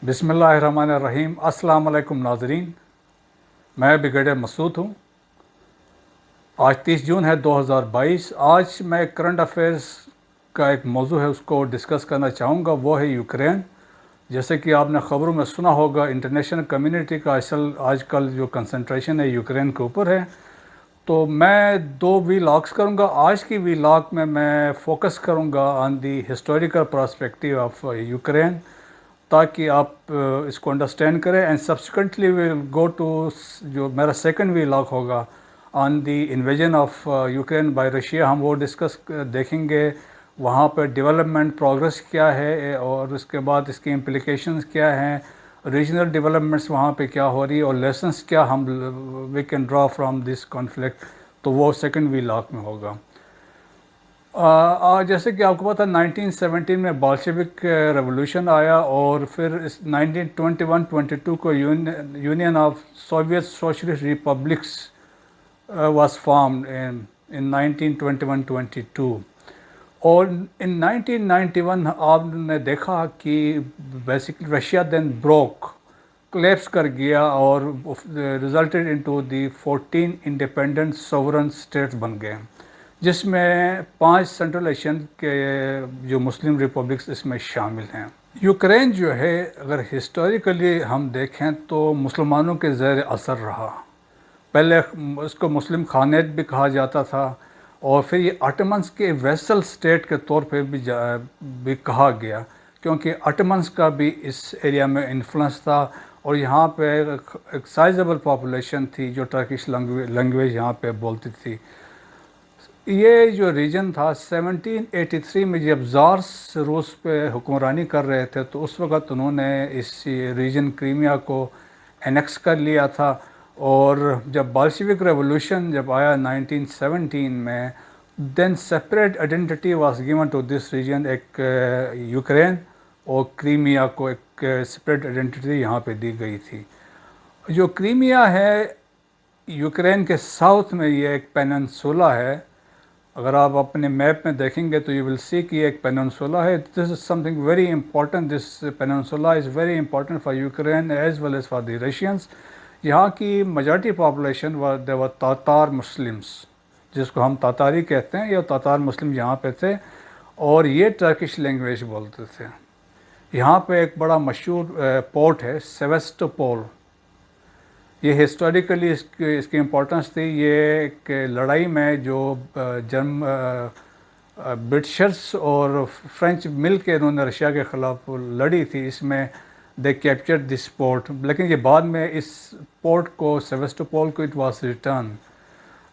بسم اللہ الرحمن الرحیم۔ السلام علیکم ناظرین، میں بریگیڈیئر مسعود ہوں۔ آج 30 جون ہے 2022۔ آج میں کرنٹ افیئرس کا ایک موضوع ہے، اس کو ڈسکس کرنا چاہوں گا، وہ ہے یوکرین۔ جیسے کہ آپ نے خبروں میں سنا ہوگا، انٹرنیشنل کمیونٹی کا آج کل جو کنسنٹریشن ہے یوکرین کے اوپر ہے۔ تو میں 2 ویلاگس کروں گا۔ آج کی ویلاگ میں فوکس کروں گا on the historical perspective of Ukraine, تاکہ آپ اس کو انڈرسٹینڈ کریں، and subsequently we'll go to جو میرا سیکنڈ ویلاگ ہوگا on the invasion of Ukraine by Russia. ہم وہ ڈسکس دیکھیں گے، وہاں پہ ڈیولپمنٹ پروگرس کیا ہے، اور اس کے بعد اس کی امپلیکیشنز کیا ہیں، ریجنل ڈیولپمنٹس وہاں پہ کیا ہو رہی ہے، اور لیسنس کیا ہم we can draw from this conflict. تو وہ سیکنڈ ویلاگ میں ہوگا۔ جیسے کہ آپ کو پتہ 1917 میں بالشوک ریولوشن آیا، اور پھر 1921-22 کو union of Soviet socialist republics was formed in 1921-22، اور ان 1991 آپ نے دیکھا کہ basically Russia then broke collapse کر گیا، اور resulted into the 14 independent sovereign states بن گئے، جس میں 5 سینٹرل ایشین کے جو مسلم ریپبلکس اس میں شامل ہیں۔ یوکرین جو ہے، اگر ہسٹوریکلی ہم دیکھیں تو مسلمانوں کے زیر اثر رہا۔ پہلے اس کو مسلم خانیت بھی کہا جاتا تھا، اور پھر یہ آٹمنس کے ویسل اسٹیٹ کے طور پہ بھی کہا گیا، کیونکہ آٹمنس کا بھی اس ایریا میں انفلوئنس تھا، اور یہاں پہ ایک سائزبل پاپولیشن تھی جو ٹرکش لینگویج یہاں پہ بولتی تھی۔ یہ جو ریجن تھا 1783 میں جب زارس روس پہ حکمرانی کر رہے تھے، تو اس وقت انہوں نے اس ریجن کریمیا کو انیکس کر لیا تھا، اور جب بالشوک ریولوشن جب آیا 1917 میں، then separate identity was given to this region, ایک یوکرین اور کریمیا کو ایک سیپریٹ آئیڈینٹی یہاں پہ دی گئی تھی۔ جو کریمیا ہے یوکرین کے ساؤتھ میں، یہ ایک پیننسولا ہے۔ اگر آپ اپنے میپ میں دیکھیں گے تو یو ول سی کہ یہ ایک پیننسولا ہے۔ This is something very important, this peninsula is very important for Ukraine as well as for the Russians. یہاں کی majority population they were Tatar Muslims, جس کو ہم تاتاری کہتے ہیں، یہ تاتار مسلم یہاں پہ تھے، اور یہ ٹرکش لینگویج بولتے تھے۔ یہاں پہ ایک بڑا مشہور پورٹ ہے سیواسٹوپول۔ یہ ہسٹوریکلی اس کی امپورٹنس تھی۔ یہ ایک لڑائی میں جو برٹشرس اور فرینچ مل کے انہوں نے رشیا کے خلاف لڑی تھی، اس میں دے کیپچر دس پورٹ، لیکن یہ بعد میں اس پورٹ کو سیواسٹوپول کو اٹ واز ریٹرن۔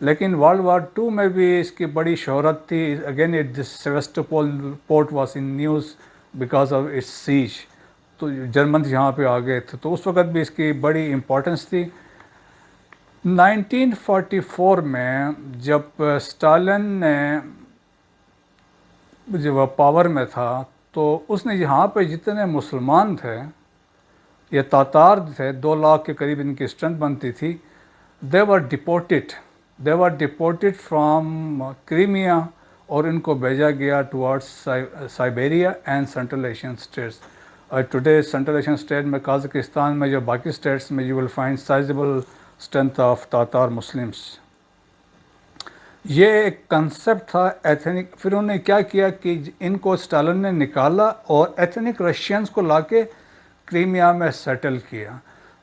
لیکن ورلڈ وار 2 میں بھی اس کی بڑی شہرت تھی۔ Again this Sevastopol port was in news because of its siege, تو جرمنز یہاں پہ آ گئے تھے، تو اس وقت بھی اس کی بڑی امپورٹنس تھی۔ 1944 میں جب اسٹالن نے جب وہ پاور میں تھا، تو اس نے یہاں پہ جتنے مسلمان تھے، یہ تاتار تھے، 2 لاکھ کے قریب ان کی اسٹرینتھ بنتی تھی، دے ور ڈپورٹڈ فرام کریمیا، اور ان کو بھیجا گیا towards Siberia and central Asian states. Today central Asian state میں قازقستان میں جو باقی اسٹیٹس میں you will find sizeable strength of تاتار Muslims. یہ ایک کنسیپٹ تھا ایتھنک۔ پھر انہوں نے کیا کیا کہ ان کو اسٹالن نے نکالا اور ایتھنک رشینز کو لا کے کریمیا میں سیٹل کیا۔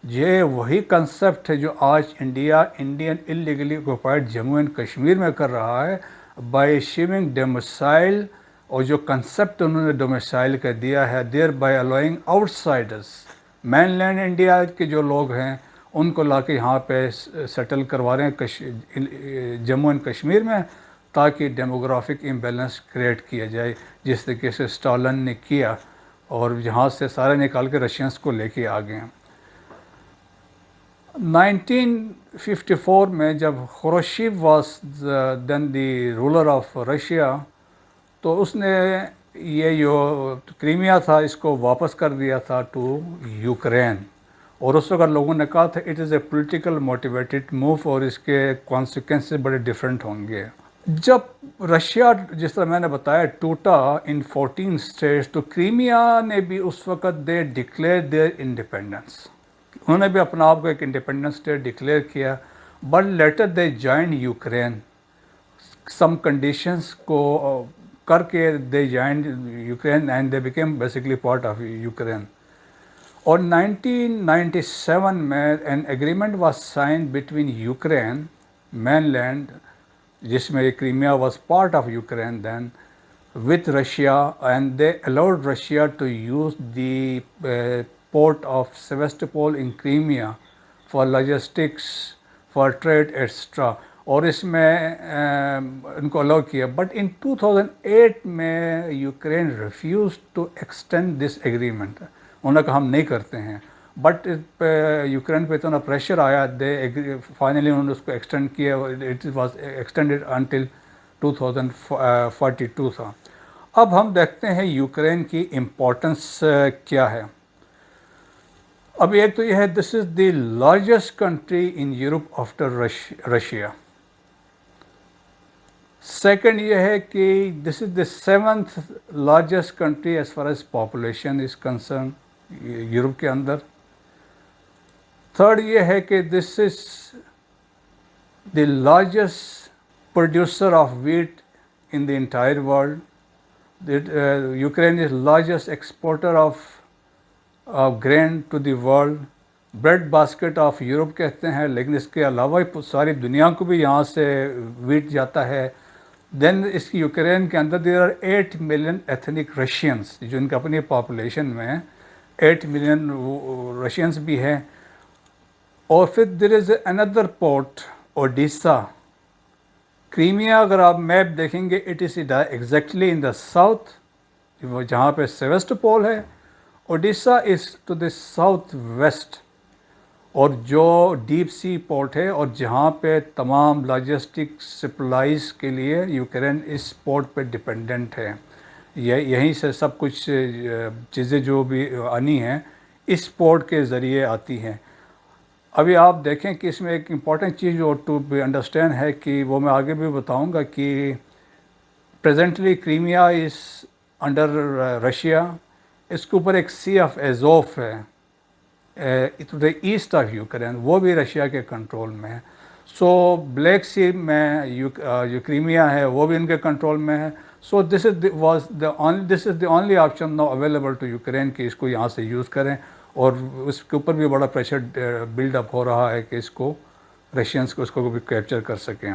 یہ وہی کنسیپٹ ہے جو آج Indian illegally occupied Jammu and Kashmir میں کر رہا ہے، بائی ایشیونگ ڈومیسائل، اور جو کنسیپٹ انہوں نے ڈومیسائل کا دیا ہے، there by allowing outsiders, mainland India کے جو لوگ ہیں ان کو لا کے یہاں پہ سیٹل کروا رہے ہیں جموں اینڈ کشمیر میں، تاکہ ڈیموگرافک امبیلنس کریٹ کیا جائے، جس طریقے سے اسٹالن نے کیا، اور یہاں سے سارے نکال کے رشینس کو لے کے آ گئے۔ 1954 میں جب Khrushchev was then the ruler of Russia, تو اس نے یہ جو کریمیا تھا اس کو واپس کر دیا تھا ٹو یوکرین، اور اس وقت لوگوں نے کہا تھا it is a political motivated move, اور اس کے کانسیکوینسز بڑے ڈفرینٹ ہوں گے۔ جب رشیا جس طرح میں نے بتایا ٹوٹا ان 14 اسٹیٹس، تو کریمیا نے بھی اس وقت دے ڈکلیئر دیئر انڈیپینڈنس، انہوں نے بھی اپنا آپ کو ایک انڈیپینڈنس اسٹیٹ ڈکلیئر کیا، but later they join Ukraine, some conditions کو کر کے they join Ukraine and they became basically part of Ukraine. اور 1997 میں an agreement was sign between Ukraine mainland, جس میں Crimea was part of Ukraine then, with Russia, and they allowed Russia to use the port of Sevastopol in Crimea for logistics, for trade, etc. اور اس میں ان کو الاؤ کیا، but in 2008 میں Ukraine refuses to extend this agreement, انہوں نے کہا ہم نہیں کرتے ہیں، بٹ یوکرین پہ اتنا پریشر آیا، فائنلی انہوں نے اس کو ایکسٹینڈ کیا، اٹ واز ایکسٹینڈیڈ انٹل 2042 تھا. اب ہم دیکھتے ہیں یوکرین کی امپورٹنس کیا ہے. اب ایک تو یہ ہے this is the largest country in Europe after Russia. Second یہ ہے کہ this is the 7th largest country as far as population is concern Europe کے اندر. تھرڈ یہ ہے کہ this is the largest producer of wheat in the entire world. Ukraine is largest exporter of grain to the world. bread basket of Europe کہتے ہیں، لیکن اس کے علاوہ ساری دنیا کو بھی یہاں سے wheat جاتا ہے. دین اس کی یوکرین کے اندر there are 8 million ethnic Russians، جو ان کی اپنی پاپولیشن میں 8 million رشینس بھی ہیں. اور پھر there is another port Odessa. Crimea اگر آپ میپ دیکھیں گے it is exactly in the south, جہاں پہ سیوسٹوپول ہے. Odessa is to the south west, اور جو ڈیپ سی پورٹ ہے اور جہاں پہ تمام لاجسٹک سپلائز کے لیے یوکرین اس پورٹ پہ ڈپینڈنٹ ہے. یہیں سے سب کچھ چیزیں جو بھی آنی ہیں اس پورٹ کے ذریعے آتی ہیں. ابھی آپ دیکھیں کہ اس میں ایک امپورٹنٹ چیز جو ٹو بی انڈرسٹینڈ ہے، کہ وہ میں آگے بھی بتاؤں گا، کہ presently Crimea is under Russia. اس کے اوپر ایک سی آف ایزوف ہے to the east of Ukraine, وہ بھی رشیا کے کنٹرول میں ہے. سو بلیک سی میں جو کریمیا ہے وہ بھی ان کے کنٹرول میں ہے. So this is the only option now available to Ukraine کہ اس کو یہاں سے یوز کریں، اور اس کے اوپر بھی بڑا پریشر بلڈ اپ ہو رہا ہے کہ اس کو رشینس کو اس کو بھی کیپچر کر سکیں.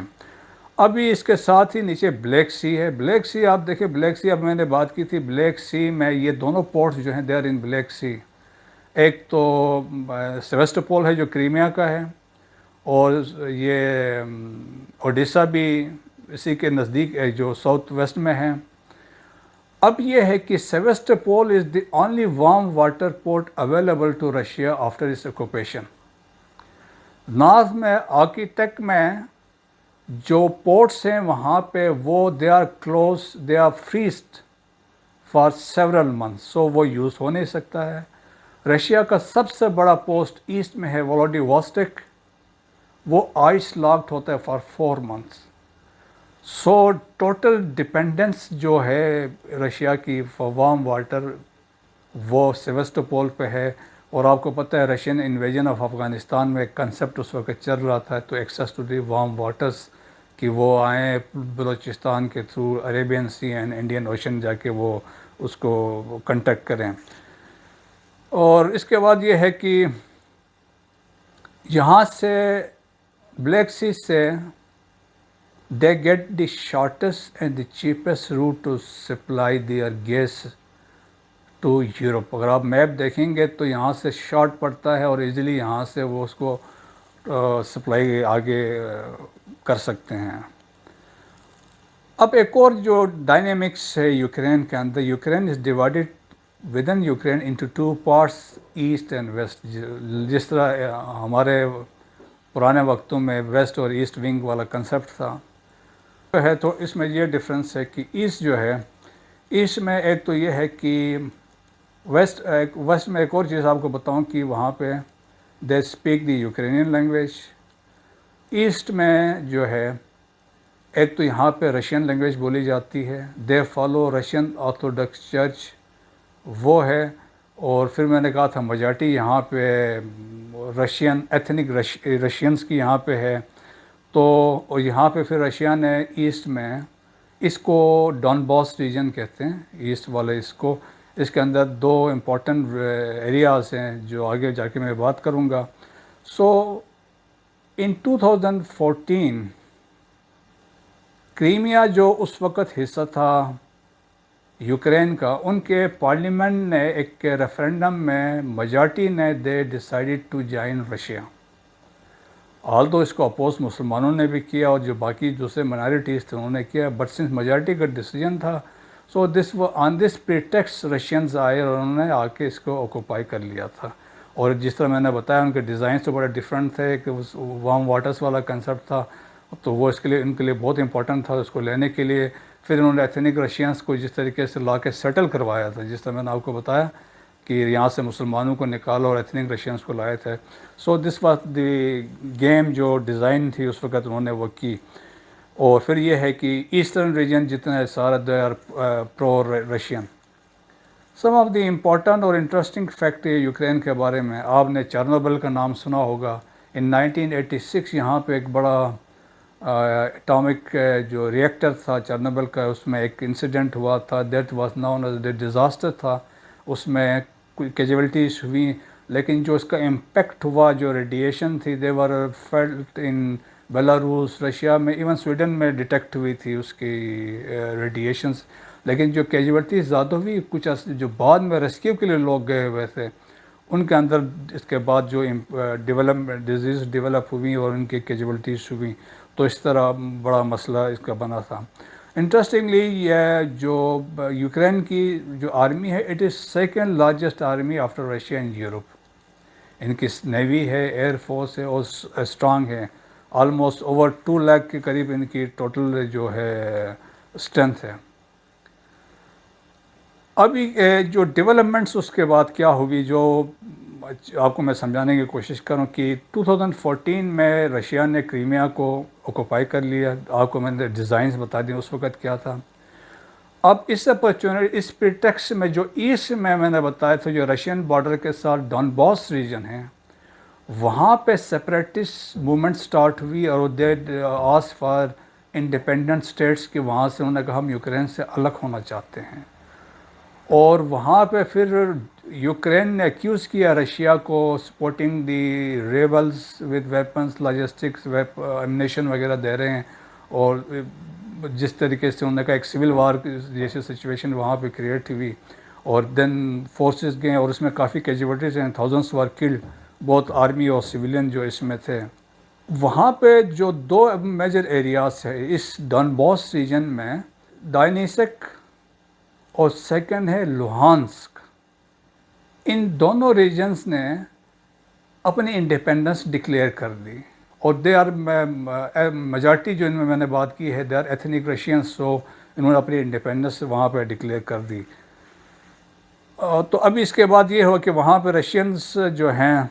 ابھی اس کے ساتھ ہی نیچے بلیک سی ہے. بلیک سی آپ دیکھیں، بلیک سی اب میں نے بات کی تھی، بلیک سی میں یہ دونوں پورٹس جو ہیں دے آر ان بلیک سی. ایک تو سیوسٹوپول ہے جو کریمیا کا ہے، اور یہ اوڈیسا بھی اسی کے نزدیک جو ساؤتھ ویسٹ میں ہے. اب یہ ہے کہ Sevastopol is the only warm water port available to Russia after اس آکوپیشن. نارتھ میں آرکیٹیکٹ میں جو پورٹس ہیں وہاں پہ وہ they are close, they are freezed for several months, so وہ یوز ہو نہیں سکتا ہے. رشیا کا سب سے بڑا پوسٹ ایسٹ میں ہے ولاڈی واسٹک، وہ آئس لاکڈ ہوتا ہے for 4 months. So total dependence جو ہے رشیا کی فار وارم واٹر وہ سیوسٹوپول پہ ہے. اور آپ کو پتہ ہے رشین انویژن آف افغانستان میں ایک کنسیپٹ اس وقت چل رہا تھا تو access to the warm waters, کہ وہ آئیں بلوچستان کے through Arabian sea and Indian ocean جا کے وہ اس کو کنٹیکٹ کریں. اور اس کے بعد یہ ہے کہ یہاں سے بلیک سی سے they get the shortest and the cheapest route to supply their gas to Europe. اگر آپ میپ دیکھیں گے تو یہاں سے شارٹ پڑتا ہے اور ایزیلی یہاں سے وہ اس کو سپلائی آگے کر سکتے ہیں. اب ایک اور جو ڈائنامکس ہے یوکرین کے اندر، Ukraine is divided with in Ukraine into 2 parts east and west. جس طرح ہمارے پرانے وقتوں میں ویسٹ اور ایسٹ ونگ والا کنسیپٹ تھا ہے، تو اس میں یہ ڈفرینس ہے کہ ایسٹ جو ہے، ایسٹ میں ایک تو یہ ہے کہ ویسٹ میں ایک اور چیز آپ کو بتاؤں کہ وہاں پہ they speak the Ukrainian language. East میں جو ہے ایک تو یہاں پہ رشین لینگویج بولی جاتی ہے، they follow Russian orthodox church, وہ ہے. اور پھر میں نے کہا تھا میجارٹی یہاں پہ رشین ایتھنک رشینس کی یہاں پہ ہے. تو یہاں پہ پھر رشیا نے ایسٹ میں، اس کو ڈون باس ریجن کہتے ہیں ایسٹ والے اس کو. اس کے اندر دو امپورٹنٹ ایریاز ہیں جو آگے جا کے میں بات کروں گا. سو ان 2014 کریمیا جو اس وقت حصہ تھا یوکرین کا، ان کے پارلیمنٹ نے ایک ریفرینڈم میں میجارٹی نے دے ڈیسائیڈڈ ٹو جوائن رشیا. آل دو اس کو اپوز مسلمانوں نے بھی کیا اور جو باقی دوسرے مائنارٹیز تھے انہوں نے کیا، بٹ سنس میجارٹی کا ڈیسیجن تھا، سو آن دس پریٹیکسٹ رشینز آئے اور انہوں نے آ کے اس کو آکوپائی کر لیا تھا. اور جس طرح میں نے بتایا ان کے ڈیزائنس تو بڑے ڈفرینٹ تھے، کہ وارم واٹرس والا کنسیپٹ تھا، تو وہ اس کے لیے ان کے لیے بہت امپورٹنٹ تھا اس کو لینے کے لیے. پھر انہوں نے ایتھنک رشینس کو جس طریقے سے لا کے سیٹل کروایا تھا، جس طرح میں نے آپ کو بتایا کہ یہاں سے مسلمانوں کو نکالو اور ایتھنک رشینس کو لائے تھے. سو دس واز دی گیم جو ڈیزائن تھی اس وقت انہوں نے وہ کی. اور پھر یہ ہے کہ ایسٹرن ریجن جتنا سارا they are pro Russian. Some of the important اور انٹرسٹنگ فیکٹ یوکرین کے بارے میں، آپ نے چرنوبل کا نام سنا ہوگا. ان 1986 یہاں پہ ایک بڑا اٹامک جو ریئیکٹر تھا چرنوبل کا، اس میں ایک انسیڈنٹ ہوا تھا، that was known as a disaster تھا. اس میں کوئی کیجویلٹیز ہوئیں، لیکن جو اس کا امپیکٹ ہوا، جو ریڈیشن تھی، دے ور فیلٹ ان بیلاروس، رشیا میں، ایون سویڈن میں ڈیٹیکٹ ہوئی تھی اس کی ریڈیشنز. لیکن جو کیجویلٹیز زیادہ ہوئی، کچھ جو بعد میں ریسکیو کے لیے لوگ گئے ہوئے تھے، ان کے اندر اس کے بعد جو ڈیزیز ڈیولپ ہوئی اور ان کی کیجویلٹیز ہوئیں، تو اس طرح بڑا مسئلہ اس کا بنا تھا. انٹرسٹنگلی یہ جو یوکرین کی جو آرمی ہے، it is second largest army after Russia in Europe. ان کی نیوی ہے، ایئر فورس ہے، اور اسٹرانگ ہے. آلموسٹ اوور 2 لاکھ کے قریب ان کی ٹوٹل جو ہے اسٹرینتھ ہے. ابھی جو ڈیولپمنٹس اس کے بعد کیا ہوئی، جو آپ کو میں سمجھانے کی کوشش کروں کہ 2014 میں رشیا نے کریمیا کو آکوپائی کر لیا. آپ کو میں نے ڈیزائنز بتا دیں اس وقت کیا تھا. اب اس اپرچونٹی، اس پریٹیکسٹ میں جو ایسٹ میں نے بتایا تھا، جو رشین بارڈر کے ساتھ ڈون باس ریجن ہے، وہاں پہ سیپریٹسٹ موومنٹ سٹارٹ ہوئی اور دے آس فار انڈیپینڈنٹ اسٹیٹس، کہ وہاں سے انہوں نے کہا ہم یوکرین سے الگ ہونا چاہتے ہیں. اور وہاں پہ پھر یوکرین نے ایکیوز کیا رشیا کو supporting the rebels with weapons, logistics, ammunition وغیرہ دے رہے ہیں. اور جس طریقے سے انہوں نے کہا ایک سول وار جیسی سچویشن وہاں پہ کریٹ ہوئی. اور دین فورسز گئے اور اس میں کافی کیجویلٹیز ہیں، تھاؤزنڈس وار کلڈ، بہت آرمی اور سویلین جو اس میں تھے. وہاں پہ جو 2 میجر ایریاز ہے اس ڈون باس ریجن میں، دائنیسک اور سیکنڈ ہے لوہانسک. ان دونوں ریجنز نے اپنی انڈیپینڈنس ڈکلیئر کر دی. اور دے آر میجارٹی جو ان میں نے بات کی ہے، دے آر ایتھنک رشینس. سو انہوں نے اپنی انڈیپینڈنس وہاں پہ ڈکلیئر کر دی. تو ابھی اس کے بعد یہ ہوا کہ وہاں پہ رشینس جو ہیں،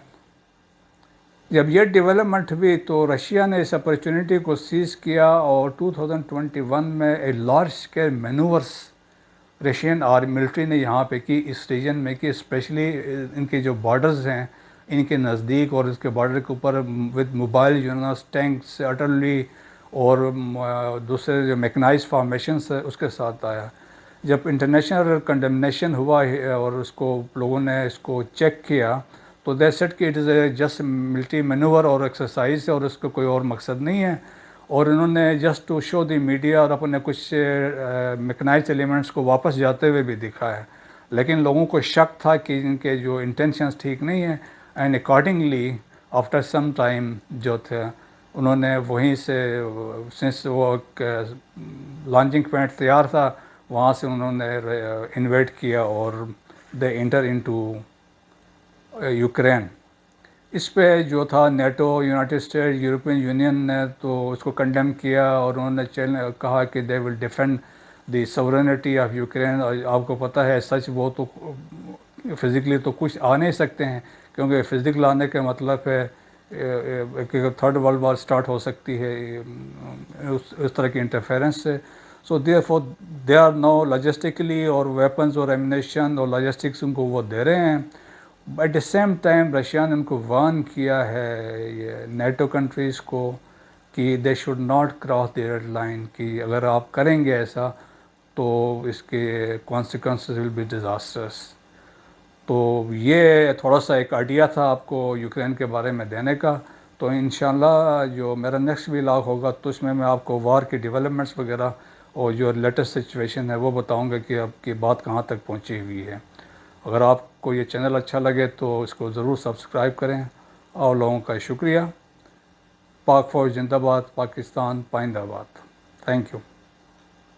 جب یہ ڈیولپمنٹ ہوئی تو رشیا نے اس اپرچونٹی کو سیز کیا اور 2021 میں a large scale manoeuvres Russian military نے یہاں پہ کی، اس ریجن میں کی. اسپیشلی ان کے جو بارڈرز ہیں ان کے نزدیک اور اس کے بارڈر کے اوپر with mobile units, tanks, artillery اور دوسرے جو میکنائز فارمیشنس ہے اس کے ساتھ آیا. جب انٹرنیشنل کنڈمنیشن ہوا اور اس کو لوگوں نے اس کو چیک کیا، تو دے سیٹ کہ it is a just military manure اور ایکسرسائز ہے اور اس کا کوئی اور مقصد نہیں ہے. اور انہوں نے just to show the media اور اپنے کچھ میکنائز ایلیمنٹس کو واپس جاتے ہوئے بھی دکھایا. لیکن لوگوں کو شک تھا کہ ان کے جو انٹینشنز ٹھیک نہیں ہیں. And accordingly after some time جو تھے انہوں نے وہیں سے، سنس وہ لانچنگ پوائنٹ تیار تھا، وہاں سے انہوں نے انویٹ کیا اور دے انٹر انٹو یوکرین. اس پہ جو تھا NATO, United State, European Union نے تو اس کو کنڈیم کیا اور انہوں نے کہا کہ they will defend the sovereignty of Ukraine. اور آپ کو پتہ ہے سچ وہ تو فزیکلی تو کچھ آ نہیں سکتے ہیں، کیونکہ فزیکل آنے کا مطلب ہے کہ تھرڈ ورلڈ وار اسٹارٹ ہو سکتی ہے اس طرح کی انٹرفیرنس سے. سو دیئر فور دے آر نو لاجسٹکلی اور ویپنز اور ایمونیشن اور لاجسٹکس ان کو وہ دے رہے ہیں. At the same time Russia نے ان کو وارن کیا ہے یہ نیٹو کنٹریز کو کہ they should not cross the red line, کہ اگر آپ کریں گے ایسا تو اس کے کانسیکوینسز ول بی ڈیزاسٹرس. تو یہ تھوڑا سا ایک آئیڈیا تھا آپ کو یوکرین کے بارے میں دینے کا. تو انشاءاللہ جو میرا نیکسٹ ولاگ ہوگا تو اس میں آپ کو وار کی ڈیولپمنٹس وغیرہ اور جو لیٹسٹ سچویشن ہے وہ بتاؤں گا کہ اب کی بات کہاں تک پہنچی ہوئی ہے. اگر آپ کو یہ چینل اچھا لگے تو اس کو ضرور سبسکرائب کریں. اور لوگوں کا شکریہ. پاک فوج زندہ باد، پاکستان پائندہ باد. Thank you.